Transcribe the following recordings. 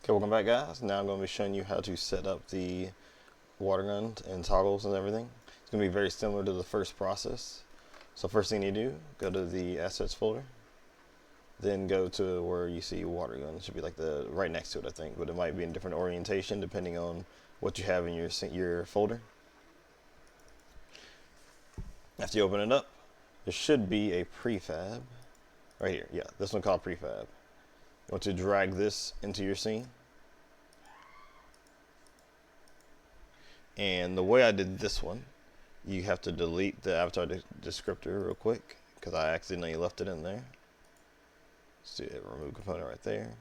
Okay, welcome back guys. Now I'm going to be showing you how to set up the water guns and toggles and everything. It's going to be very similar to the first process. So first thing you do, go to the assets folder, then go to where you see water gun. It should be like the right next to it, I think, but it might be in different orientation depending on what you have in your folder. After you open it up, there should be a prefab right here. Yeah, this one called prefab. You want to drag this into your scene. And the way I did this one, you have to delete the avatar descriptor real quick because I accidentally left it in there. So remove component right there.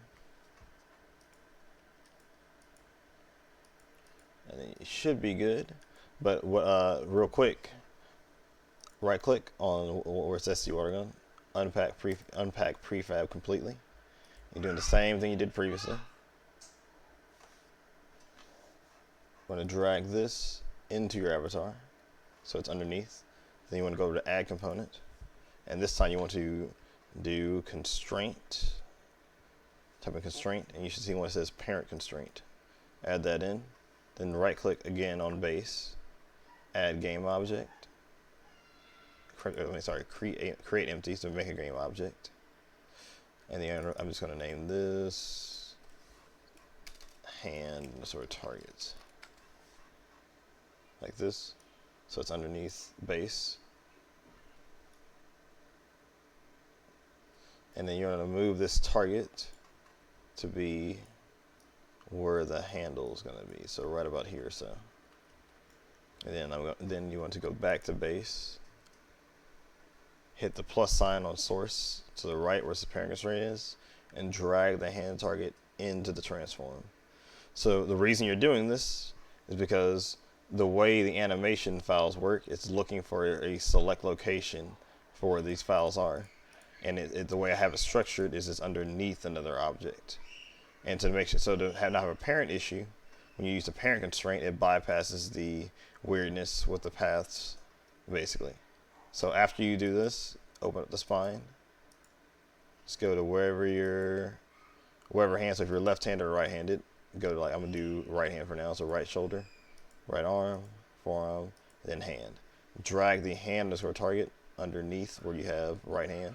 And then it should be good. But real quick, right click on where it says SD water gun, unpack prefab completely. You're doing the same thing you did previously. I'm going to drag this into your avatar so it's underneath. Then you want to go to add component, and this time you want to do constraint, type of constraint, and you should see one that says parent constraint. Add that in, then right click again on base, add game object, create empty, so make a game object, and then I'm just going to name this hand sort of targets. Like this, so it's underneath base. And then you're going to move this target to be where the handle is going to be, so right about here. So, and then you want to go back to base, hit the plus sign on source to the right where the parent constraint is, and drag the hand target into the transform. So the reason you're doing this is because the way the animation files work, it's looking for a select location for where these files are. And the way I have it structured is it's underneath another object. And to make sure, so to not have a parent issue, when you use the parent constraint, it bypasses the weirdness with the paths, basically. So after you do this, open up the spine. Just go to wherever hand, so if you're left-handed or right-handed, go to I'm gonna do right hand for now, so right shoulder, right arm, forearm, then hand. Drag the hand underscore target underneath where you have right hand.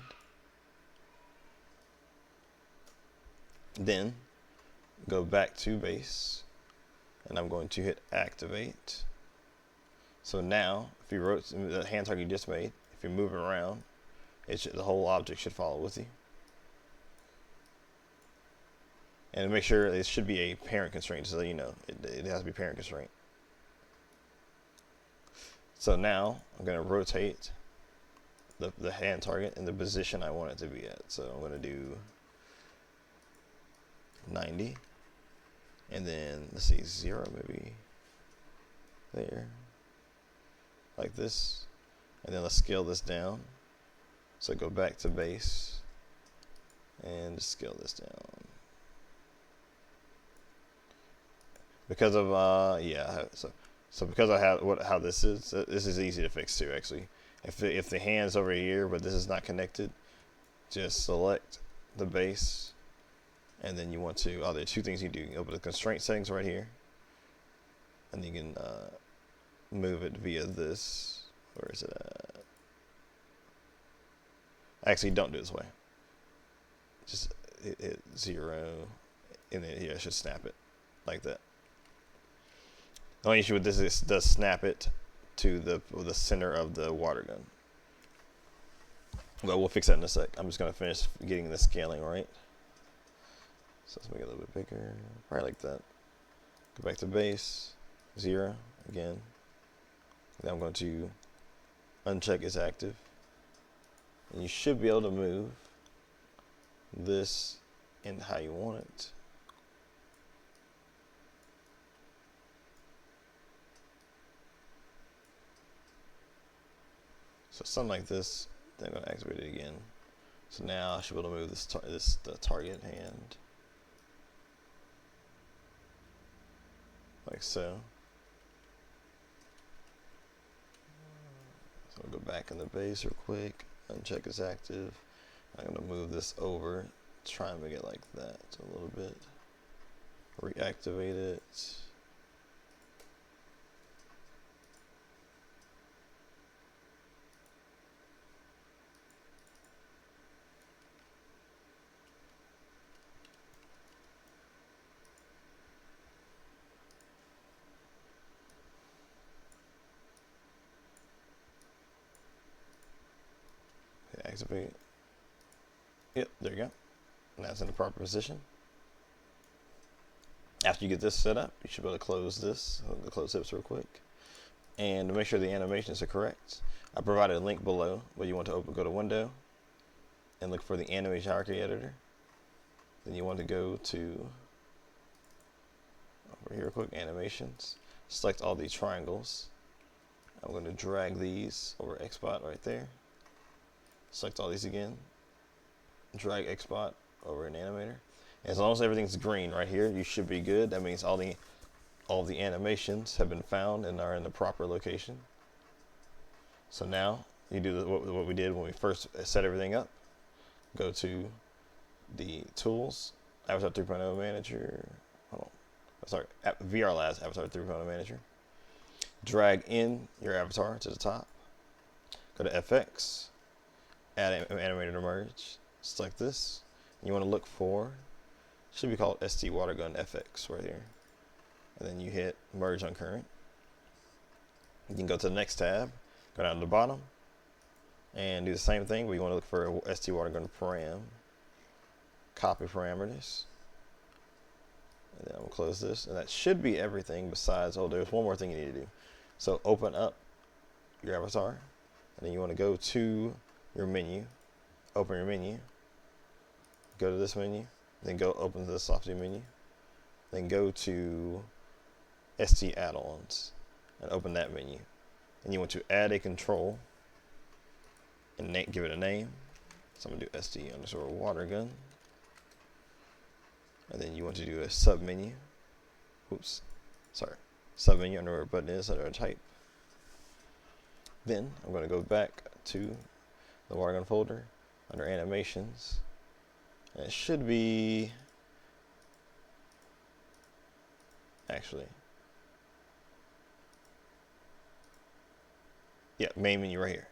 Then go back to base, and I'm going to hit activate. So now, if you wrote the hand target you just made, if you're moving around, the whole object should follow with you. And make sure it should be a parent constraint, so that you know it has to be parent constraint. So now I'm going to rotate the hand target in the position I want it to be at. So I'm going to do 90, and then let's see, 0 maybe there, like this, and then let's scale this down. So go back to base and just scale this down because of so because I have how this is easy to fix too, actually. If the hand's over here but this is not connected, just select the base, and then you want to, there are two things you do. You can open the constraint settings right here, and you can move it via this. Where is it at? Actually, don't do it this way. Just hit 0, and then it should snap it like that. The only issue with this is it does snap it to the center of the water gun. But we'll fix that in a sec. I'm just going to finish getting the scaling right. So let's make it a little bit bigger, probably like that. Go back to base, 0 again. Then I'm going to uncheck is active. And you should be able to move this in how you want it. So something like this, then I'm going to activate it again. So now I should be able to move the target hand. Like so. So I'll go back in the base real quick, uncheck is active. I'm going to move this over, try and make it like that a little bit. reactivate it. Activate. Yep, there you go. Now it's in the proper position. After you get this set up, you should be able to close this. I'll go close hips real quick. And to make sure the animations are correct, I provided a link below where you want to go to Window and look for the Animation Hierarchy Editor. Then you want to go to over here real quick, Animations. Select all these triangles. I'm going to drag these over X spot right there. Select all these again. Drag X spot over an animator. As long as everything's green right here, you should be good. That means all the animations have been found and are in the proper location. So now you do what we did when we first set everything up. Go to the Tools, Avatar 3.0 Manager. Hold on. Sorry, VR Labs Avatar 3.0 Manager. Drag in your avatar to the top. Go to FX. Add animator to merge. Select this. You want to look for, should be called ST watergun FX right here. And then you hit merge on current. You can go to the next tab, go down to the bottom, and do the same thing. We want to look for ST watergun param. Copy parameters. And then I'm gonna close this. And that should be everything besides, oh, there's one more thing you need to do. So open up your avatar, and then you want to go to your menu, open your menu, go to this menu, then go open to the SofTease menu, then go to ST add-ons and open that menu. And you want to add a control and give it a name. So I'm gonna do ST underscore watergun. And then you want to do a sub menu. Oops, sorry. Sub menu under where a button is under a type. Then I'm going to go back to the watergun folder under animations. And it should be actually, yeah, main menu right here.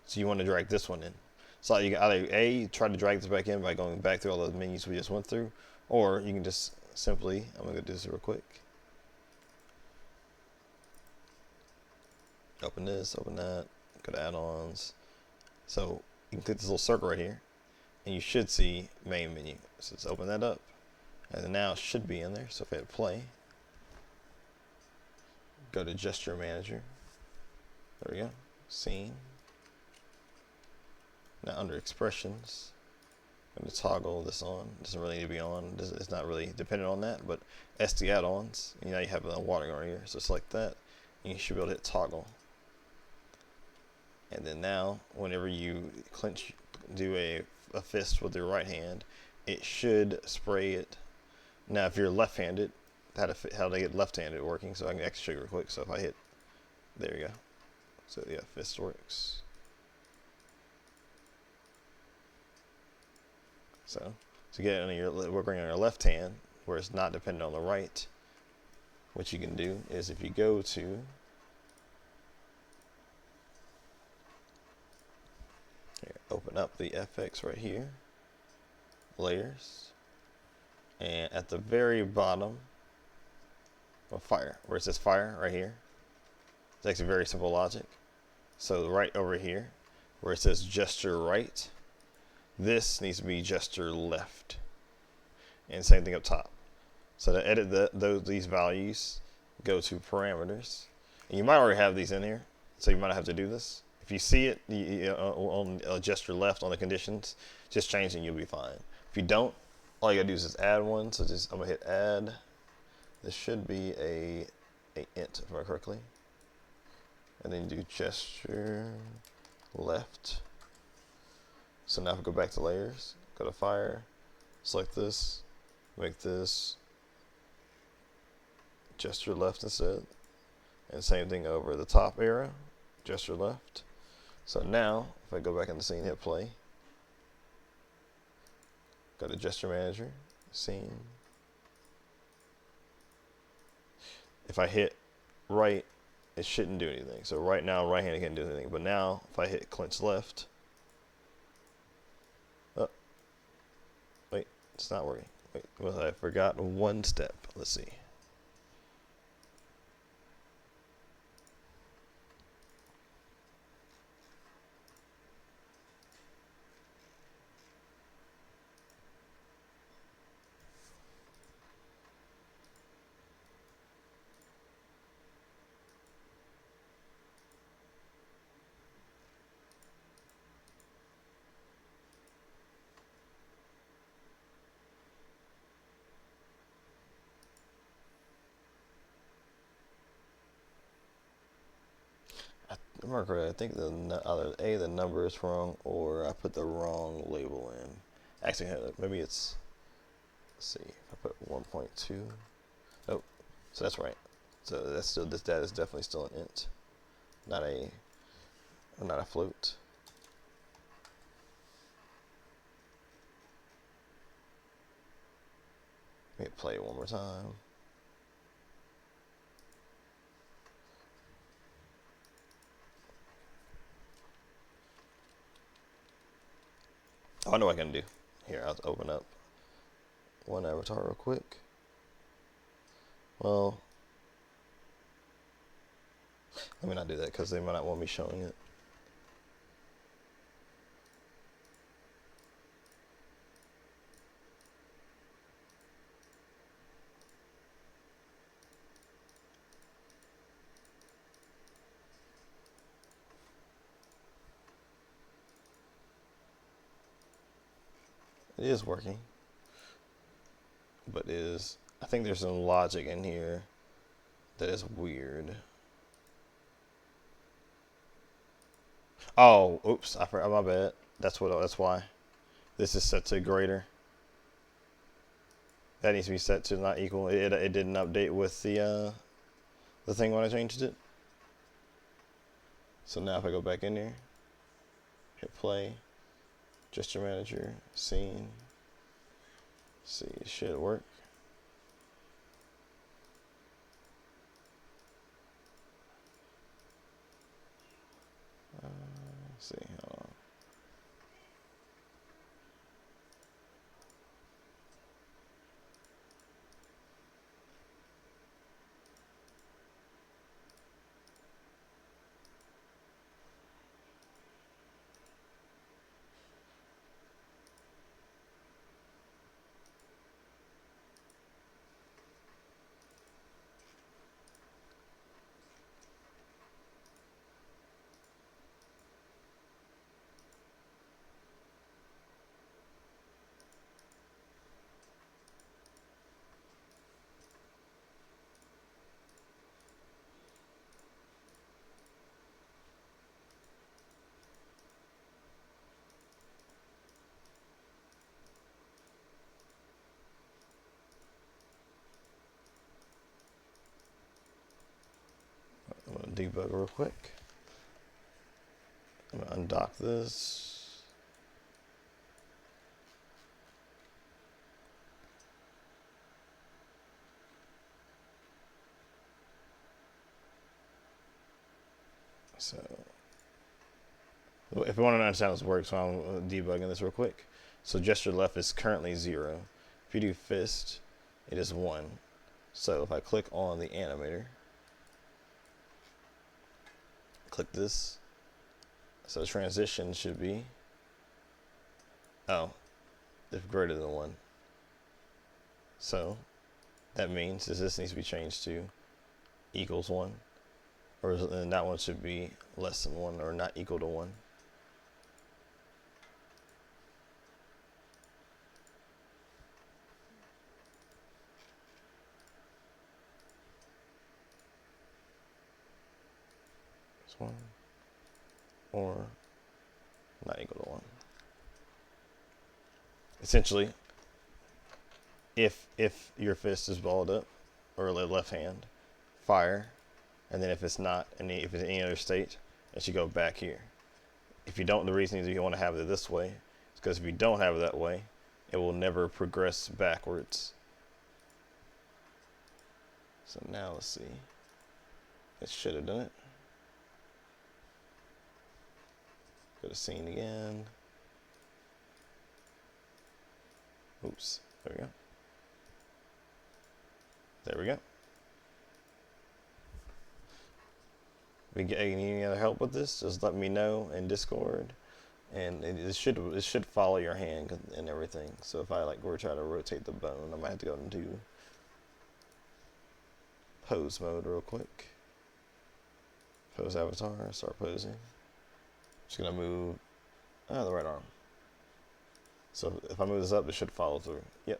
So you want to drag this one in. So you can either A, try to drag this back in by going back through all those menus we just went through, or you can just simply, I'm going to do this real quick. Open this, open that, go to add-ons. So you can click this little circle right here, and you should see main menu. So let's open that up, and then now it should be in there. So if I hit play, go to gesture manager. There we go, scene. Now under expressions, I'm going to toggle this on. It doesn't really need to be on. It's not really dependent on that, but ST add-ons, you know, you have a watergun right here. So select that, and you should be able to hit toggle. And then now, whenever you do a fist with your right hand, it should spray it. Now, if you're left-handed, how to get left-handed working, so I can actually show you real quick. So if I hit, there you go. So yeah, fist works. So to get it on your working on your left hand, where it's not dependent on the right, what you can do is if you go to here, open up the FX right here, layers, and at the very bottom of fire, where it says fire right here, it's actually very simple logic. So right over here, where it says gesture right, this needs to be gesture left, and same thing up top. So to edit these values, go to parameters, and you might already have these in here, so you might not have to do this. If you see it on gesture left on the conditions, just change it and you'll be fine. If you don't, all you gotta do is just add one. So just I'm gonna hit add. This should be a int, if I remember correctly, and then do gesture left. So now if we go back to layers, go to fire, select this, make this gesture left instead, and same thing over the top arrow, gesture left. So now if I go back in the scene, hit play, go to gesture manager, scene, if I hit right, it shouldn't do anything. So right now, right hand can't do anything. But now, if I hit clench left, oh, wait, it's not working. Wait, well, I forgot one step. Let's see. I think either A, the number is wrong, or I put the wrong label in. Actually, maybe it's, let's see, if I put 1.2, oh, so that's right. So that's still, this data is definitely still an int, not a float. Let me play it one more time. Oh, I know what I can do. Here, I'll open up one avatar real quick. Well, let me not do that because they might not want me showing it. It is working, but I think there's some logic in here that is weird. Oh, oops, I forgot, my bad. That's why. This is set to greater. That needs to be set to not equal. It didn't update with the thing when I changed it. So now if I go back in there, hit play, gesture manager, scene, see, it should work. Let's see, hold on. I'm gonna debug real quick. I'm gonna undock this. So, if you want to understand how this works, so I'm debugging this real quick. So gesture left is currently 0. If you do fist, it is 1. So if I click on the animator, click this, so transition should be, oh, if greater than 1. So that means this needs to be changed to equals 1, or then that one should be less than 1 or not equal to 1. This one, or not equal to 1. Essentially, if your fist is balled up, or left hand, fire, and then if it's not, if it's any other state, it should go back here. If you don't, the reason is you want to have it this way, is because if you don't have it that way, it will never progress backwards. So now let's see. It should have done it. Go to scene again. Oops, there we go. There we go. If you get any other help with this, just let me know in Discord. And it should follow your hand and everything. So if I like were trying to rotate the bone, I might have to go into pose mode real quick. Pose avatar, start posing. Just gonna move the right arm. So if I move this up, it should follow through. Yep.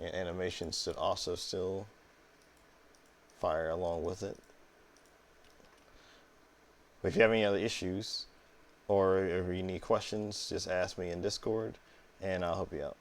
And animation should also still fire along with it. But if you have any other issues or if you need questions, just ask me in Discord and I'll help you out.